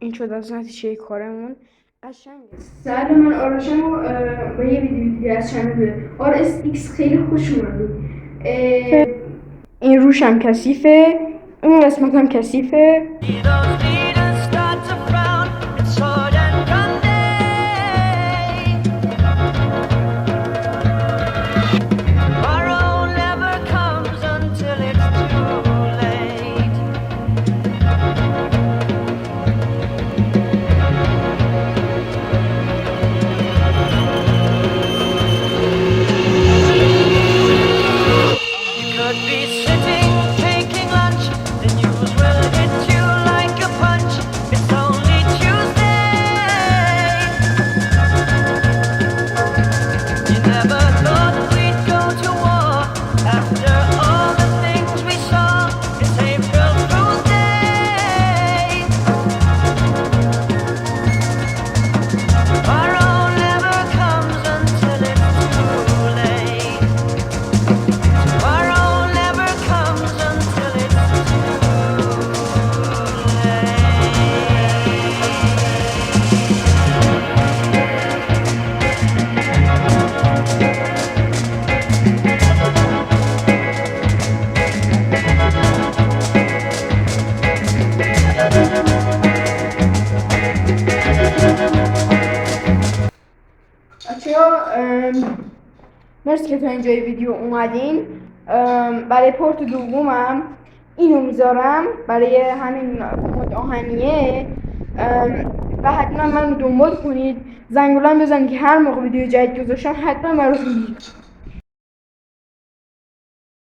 این شد از نتیجه کارمون. قشنگه. سر من آرشم و به یه ویدیو دیگه از چنل RSX خیلی خوش اومد. این روشم کثیفه، اون قسمت هم کثیفه. مرسی که تا اینجای ویدیو اومدین. برای پارت دومم اینو میذارم برای همین مود آهنیه و حتما من دنبال کنید، زنگوله بزنید که هر موقع ویدیو جدید گذاشتم حتما براتون میاد.